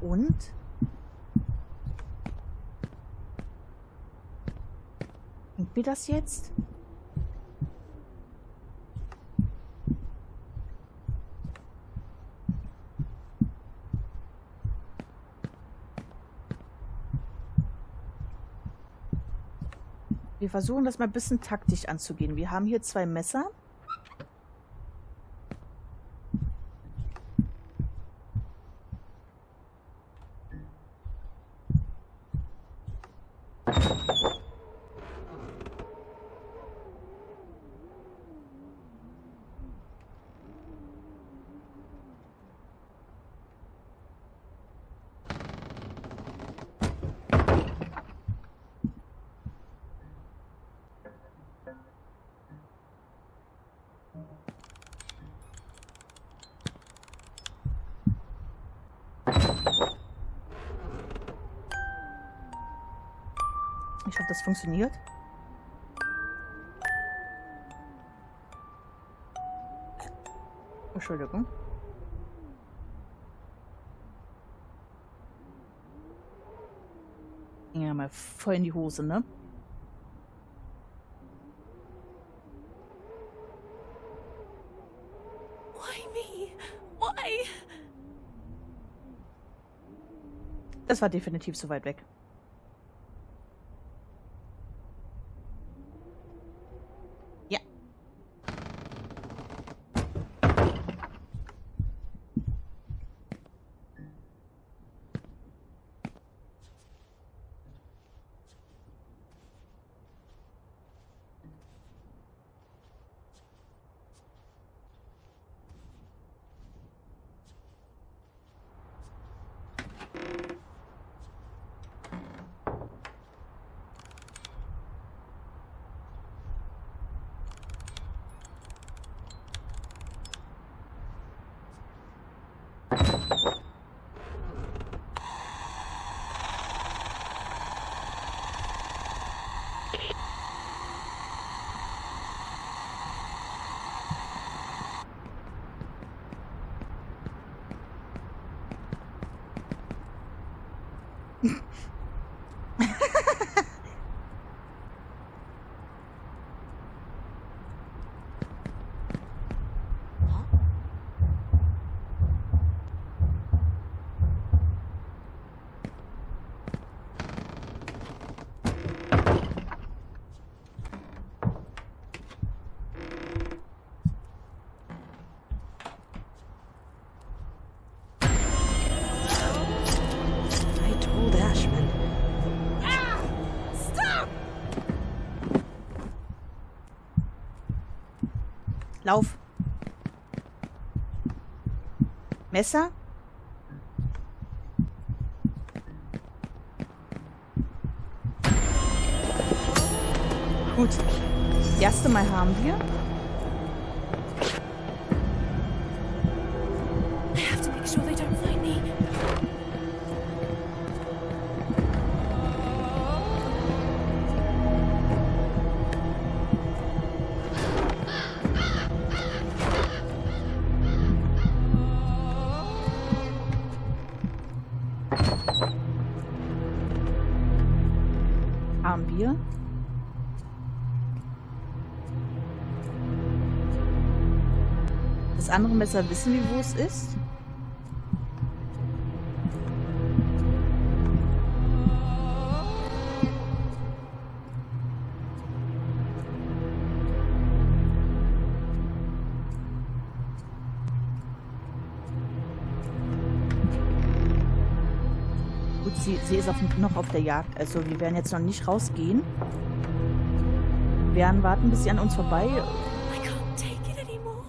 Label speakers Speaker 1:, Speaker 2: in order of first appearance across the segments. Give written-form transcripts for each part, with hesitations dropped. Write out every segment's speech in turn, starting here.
Speaker 1: Und? Bringt mir das jetzt? Wir versuchen das mal ein bisschen taktisch anzugehen. Wir haben hier 2 Messer. Ich hoffe, das funktioniert. Entschuldigung. Ja, mal voll in die Hose, ne?
Speaker 2: Why me? Why?
Speaker 1: Das war definitiv zu weit weg. Ja.
Speaker 2: I told Ashmann. Ah! Stop!
Speaker 1: Lauf. Messer. Gut. Das erste Mal haben wir.
Speaker 2: I have to make sure they don't find me.
Speaker 1: Haben wir. Das andere Messer wissen wir, wo es ist. Gut, sie ist noch auf der Jagd. Also wir werden jetzt noch nicht rausgehen. Wir werden warten, bis sie an uns vorbei
Speaker 2: I can't take it anymore.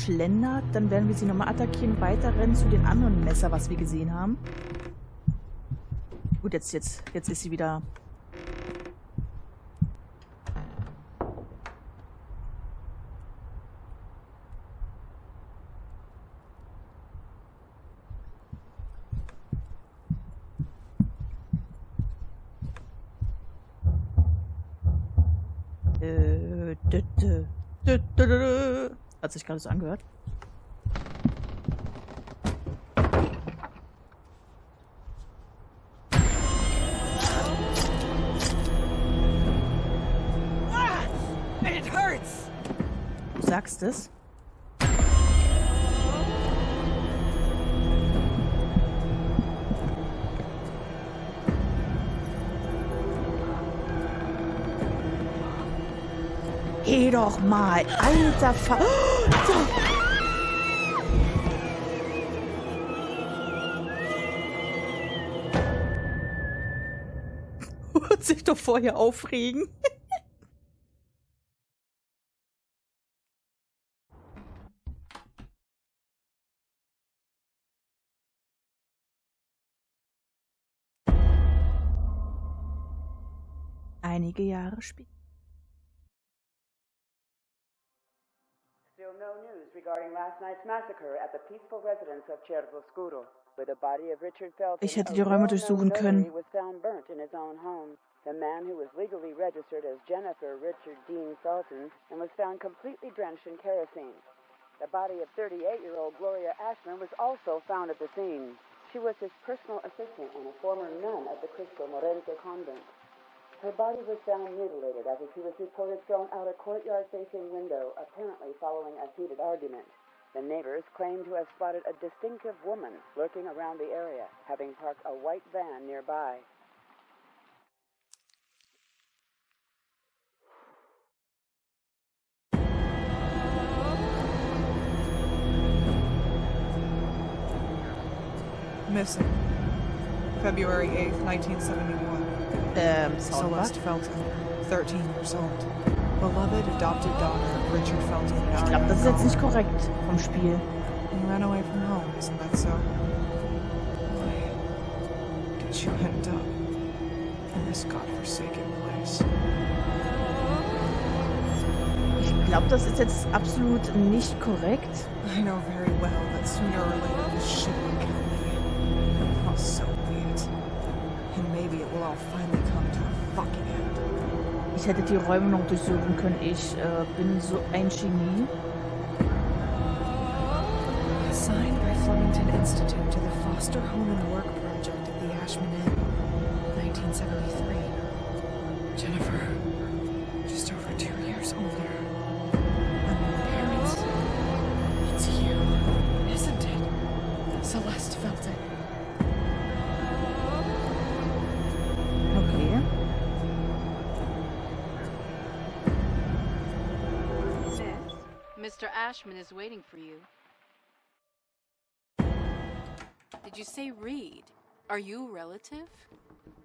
Speaker 1: schlendert. Dann werden wir sie nochmal attackieren, weiterrennen zu den anderen Messer, was wir gesehen haben. Gut, jetzt ist sie wieder. Hat sich gerade so angehört. sagst es. Geh doch mal, alter Wird sich doch vorher aufregen. Einige Jahre später.
Speaker 3: Still no news regarding last night's massacre at the peaceful residence of Cervoscuro, where the body of Richard Felton,
Speaker 1: Ich hätte die Räume durchsuchen können.
Speaker 3: was found burnt in his own home. The man who was legally registered as Jennifer Richard Dean Felton and was found completely drenched in kerosene. The body of 38-year-old Gloria Ashmann was also found at the scene. She was his personal assistant and a former nun at the Cristo Morente convent. Her body was found mutilated after she was reported thrown out a courtyard-facing window, apparently following a heated argument. The neighbors claim to have spotted a distinctive woman lurking around the area, having parked a white van nearby.
Speaker 4: Missing. February 8th, 1971. Celeste Felton, 13 years old. Beloved adopted daughter of Richard Felton and
Speaker 1: Ich glaube, das ist jetzt nicht korrekt vom Spiel.
Speaker 4: You ran away from home, isn't that so? Why did you end up in this godforsaken place?
Speaker 1: Ich glaube, das ist jetzt absolut nicht korrekt.
Speaker 4: I know very well that sooner or later this shit will kill me. Oh, so be it. And maybe it will all finally come to a fucking end.
Speaker 1: Ich hätte die Räume noch durchsuchen können. Ich bin so ein Genie.
Speaker 2: Assigned by Flemington Institute to the Foster Home and Work Project at the Ashmann Inn, 1973. Jennifer, just over 2 years older. Unknown parents. It's you, isn't it? Celeste Felton.
Speaker 1: Okay.
Speaker 5: Mr. Ashmann is waiting for you. Did you say Reed? Are you a relative?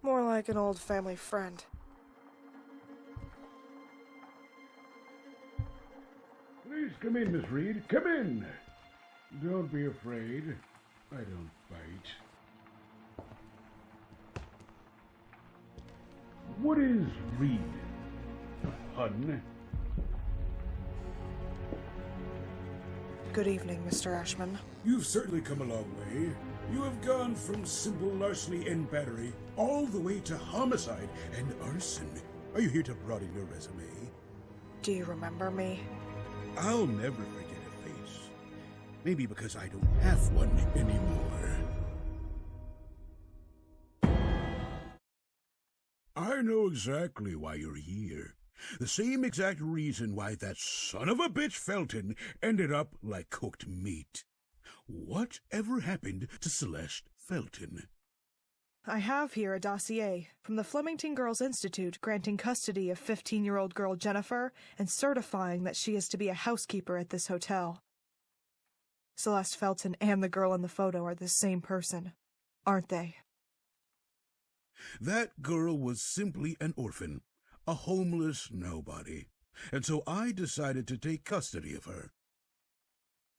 Speaker 4: More like an old family friend.
Speaker 6: Please come in, Miss Reed. Come in. Don't be afraid. I don't bite. What is Reed? A pun?
Speaker 4: Good evening, Mr. Ashmann.
Speaker 6: You've certainly come a long way. You have gone from simple larceny and battery all the way to homicide and arson. Are you here to broaden your resume?
Speaker 4: Do you remember me?
Speaker 6: I'll never forget a face. Maybe because I don't have one anymore. I know exactly why you're here. The same exact reason why that son of a bitch Felton ended up like cooked meat. What ever happened to Celeste Felton?
Speaker 4: I have here a dossier from the Flemington Girls Institute granting custody of 15-year-old girl Jennifer and certifying that she is to be a housekeeper at this hotel. Celeste Felton and the girl in the photo are the same person, aren't they?
Speaker 6: That girl was simply an orphan, a homeless nobody, and so I decided to take custody of her.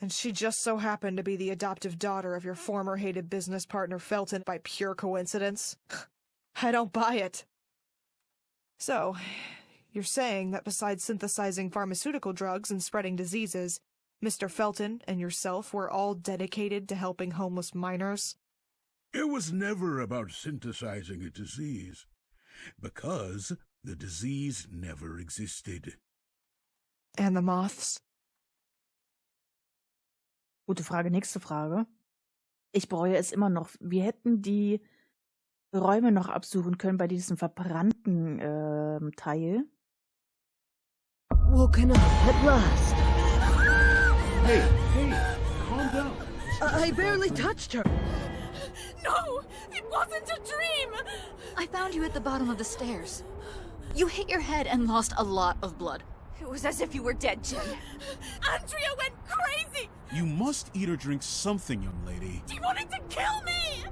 Speaker 4: And she just so happened to be the adoptive daughter of your former hated business partner Felton by pure coincidence? I don't buy it. So, you're saying that besides synthesizing pharmaceutical drugs and spreading diseases, Mr. Felton and yourself were all dedicated to helping homeless minors?
Speaker 6: It was never about synthesizing a disease, because the disease never existed.
Speaker 4: And the moths?
Speaker 1: Gute Frage, nächste Frage. Ich bereue es immer noch. Wir hätten die Räume noch absuchen können bei diesem verbrannten Teil.
Speaker 2: Woken up at last.
Speaker 6: Hey, calm down.
Speaker 7: I barely touched her.
Speaker 8: No! It wasn't a dream!
Speaker 9: I found you at the bottom of the stairs. You hit your head and lost a lot of blood. It was as if you were dead, Jen.
Speaker 8: Andrea went crazy!
Speaker 10: You must eat or drink something, young lady.
Speaker 8: She wanted to kill me!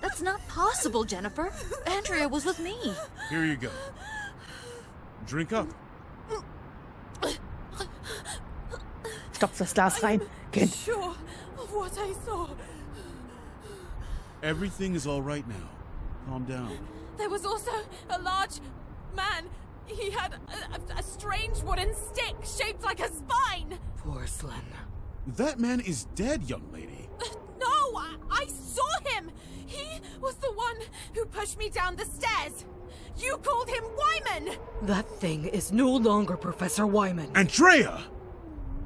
Speaker 9: That's not possible, Jennifer. Andrea was with me.
Speaker 10: Here you go. Drink up.
Speaker 1: Stopf das Glas rein. Kind.
Speaker 8: Sure of what I saw.
Speaker 10: Everything is all right now. Calm down.
Speaker 8: There was also a large man. He had a strange wooden stick shaped like a spine.
Speaker 7: Porcelain.
Speaker 10: That man is dead, young lady.
Speaker 8: No, I saw him. He was the one who pushed me down the stairs. You called him Wyman.
Speaker 7: That thing is no longer Professor Wyman.
Speaker 10: Andrea!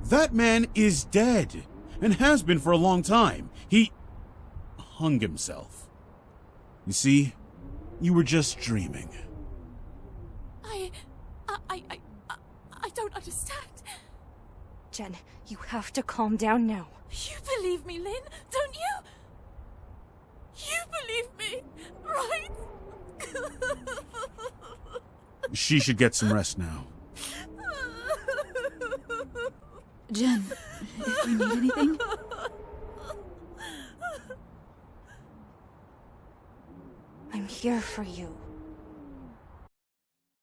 Speaker 10: That man is dead, and has been for a long time. He hung himself. You see, you were just dreaming.
Speaker 8: I don't understand.
Speaker 9: Jen, you have to calm down now.
Speaker 8: You believe me, Lynn, don't you? You believe me, right?
Speaker 10: She should get some rest now.
Speaker 9: Jen, if you need anything... I'm here for you.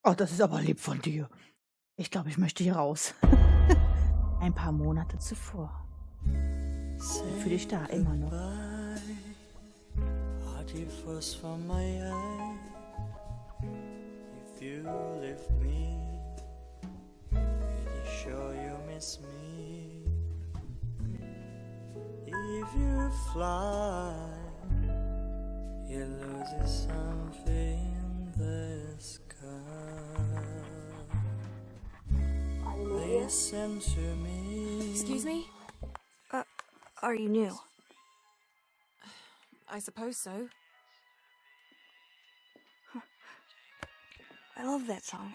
Speaker 1: Oh, das ist aber lieb von dir. Ich glaube, ich möchte hier raus. Ein paar Monate zuvor. Für dich da, immer noch.
Speaker 11: If you leave me, pretty sure you miss me. If you fly, you lose something in the sky. Listen to me.
Speaker 8: Excuse me?
Speaker 9: Are you new?
Speaker 8: I suppose so.
Speaker 9: I love that song.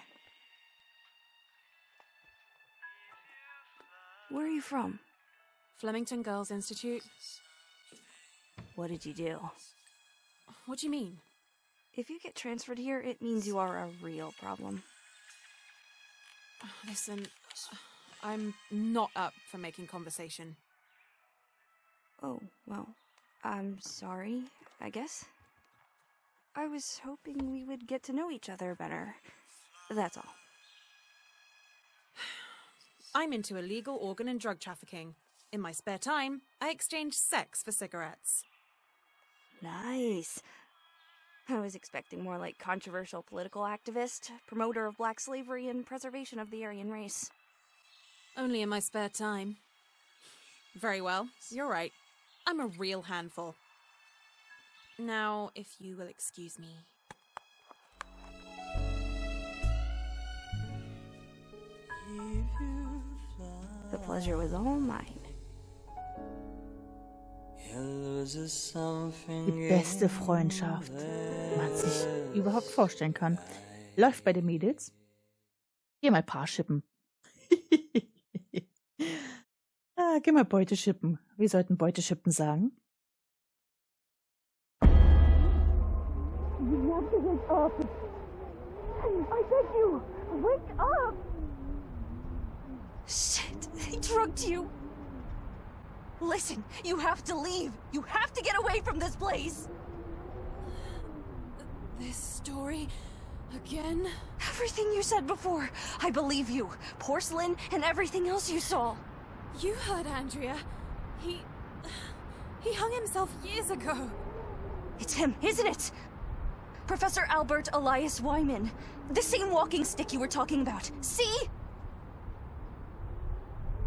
Speaker 9: Where are you from?
Speaker 8: Flemington Girls Institute.
Speaker 9: What did you do?
Speaker 8: What do you mean?
Speaker 9: If you get transferred here, it means you are a real problem.
Speaker 8: Listen, I'm not up for making conversation.
Speaker 9: Oh, well, I'm sorry, I guess. I was hoping we would get to know each other better. That's all.
Speaker 8: I'm into illegal organ and drug trafficking. In my spare time, I exchange sex for cigarettes.
Speaker 9: Nice. I was expecting more like controversial political activist, promoter of black slavery and preservation of the Aryan race.
Speaker 8: Only in my spare time. Very well, you're right. I'm a real handful. Now, if you will excuse me.
Speaker 9: The pleasure was all mine.
Speaker 1: Die beste Freundschaft, die man sich überhaupt vorstellen kann. Läuft bei den Mädels. Geh mal Paar schippen. Geh mal Beute schippen. Wir sollten Beute schippen sagen.
Speaker 12: You have to wake up. I beg you, wake up.
Speaker 9: Shit, they drugged you. Listen, you have to leave. You have to get away from this place.
Speaker 8: This story again?
Speaker 9: Everything you said before. I believe you. Porcelain and everything else you saw.
Speaker 8: You heard Andrea. He hung himself years ago.
Speaker 9: It's him, isn't it? Professor Albert Elias Wyman. The same walking stick you were talking about. See?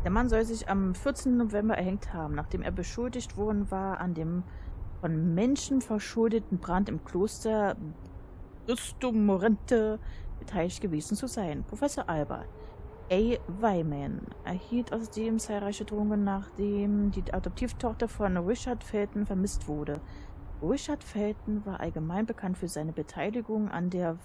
Speaker 1: Der Mann soll sich am 14. November erhängt haben, nachdem er beschuldigt worden war, an dem von Menschen verschuldeten Brand im Kloster Bustumorente beteiligt gewesen zu sein. Professor Albert A. Wyman erhielt außerdem zahlreiche Drohungen, nachdem die Adoptivtochter von Richard Felton vermisst wurde. Richard Felton war allgemein bekannt für seine Beteiligung an der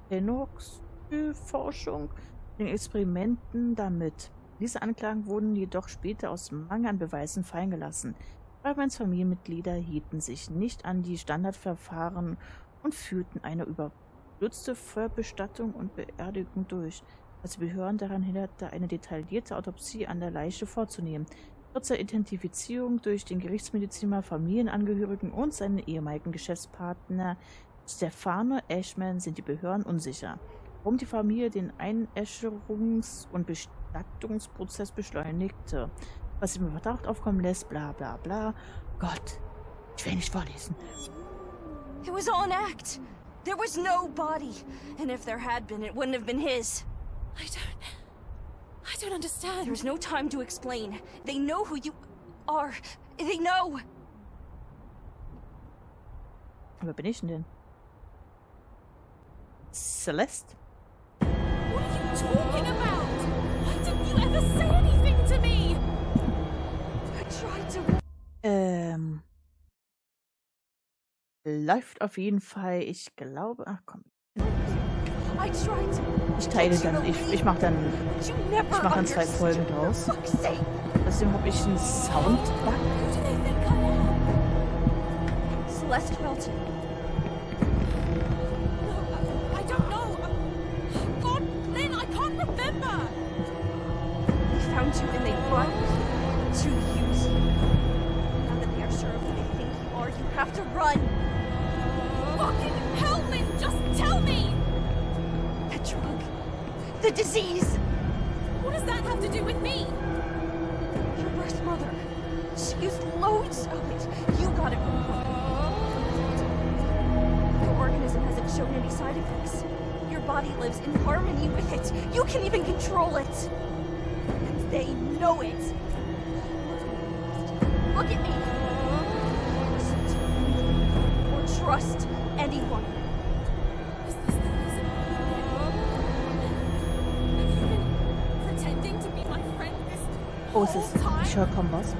Speaker 1: Phenoxy-Forschung, den Experimenten damit. Diese Anklagen wurden jedoch später aus Mangel an Beweisen fallen gelassen. Wymans Familienmitglieder hielten sich nicht an die Standardverfahren und führten eine überstürzte Feuerbestattung und Beerdigung durch, als die Behörden daran hinderte, eine detaillierte Autopsie an der Leiche vorzunehmen. Trotz der Identifizierung durch den Gerichtsmediziner, Familienangehörigen und seinen ehemaligen Geschäftspartner Stefano Ashmann sind die Behörden unsicher, warum die Familie den Einäscherungs- und Bestattungsprozess beschleunigte, was ihm Verdacht aufkommen lässt, bla bla bla. Gott, ich will nicht vorlesen.
Speaker 9: It was all an act. There was no body. And if there had been, it wouldn't have been his.
Speaker 8: I don't understand.
Speaker 9: There's no time to explain. They know who you are. They know.
Speaker 1: Wer bin ich denn? Celeste?
Speaker 8: What are you talking about? Why didn't you ever say anything to me?
Speaker 9: I tried to...
Speaker 1: Läuft auf jeden Fall. Ich glaube... Ach komm.
Speaker 9: I tried to...
Speaker 1: Ich teile dann... Ich mache dann... Ich mache dann 2 Folgen draus. Deswegen habe ich einen Soundbug.
Speaker 9: Celeste Felton.
Speaker 8: I don't know. God, Lynn, I can't remember.
Speaker 9: They found you and they brought you to use you. Now that they are sure of who they think you are, you have to run.
Speaker 8: Fucking hell, Lynn, just tell me.
Speaker 9: The drug. The disease.
Speaker 8: What does that have to do with me?
Speaker 9: Your birth mother. She used loads of it. You got it from her. Your organism hasn't shown any side effects. Your body lives in harmony with it. You can even control it. And they know it. Look at me. Listen to me. Or trust anyone.
Speaker 8: Is this the reason? Have you been pretending to be my friend this
Speaker 1: Oh, es
Speaker 8: whole
Speaker 1: ist
Speaker 8: time?
Speaker 1: Sherlock Holmes.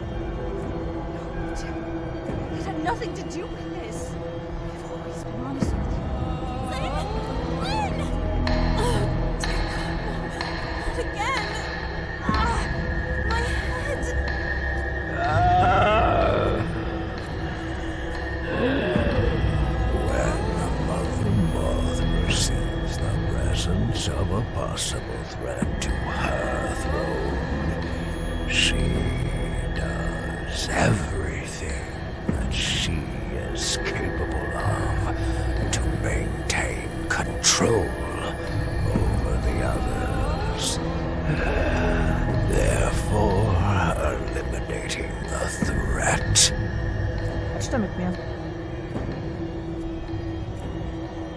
Speaker 9: It had nothing to do with this. I've always been honest with you.
Speaker 8: Lynn! Not again! My head!
Speaker 6: When the mother moth receives the presence of a possible threat to her throne, she does everything that she is capable of to maintain control over the others, therefore eliminating the threat.
Speaker 1: Quatsch da mit mir.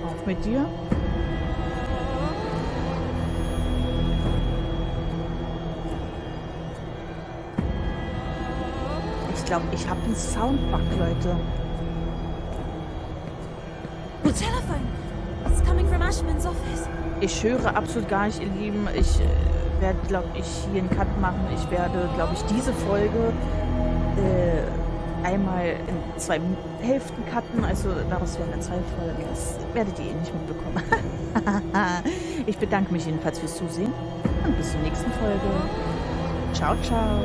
Speaker 1: Auf mit dir. Ich glaube, ich habe einen Soundbug, Leute.
Speaker 8: The telephone! It's coming from Ashmann's office.
Speaker 1: Ich höre absolut gar nicht, ihr Lieben. Ich werde, glaube ich, hier einen Cut machen. Ich werde, glaube ich, diese Folge einmal in 2 Hälften cutten. Also daraus werden dann 2 Folgen. Das werdet ihr eh nicht mitbekommen. Ich bedanke mich jedenfalls fürs Zusehen und bis zur nächsten Folge. Ciao, ciao.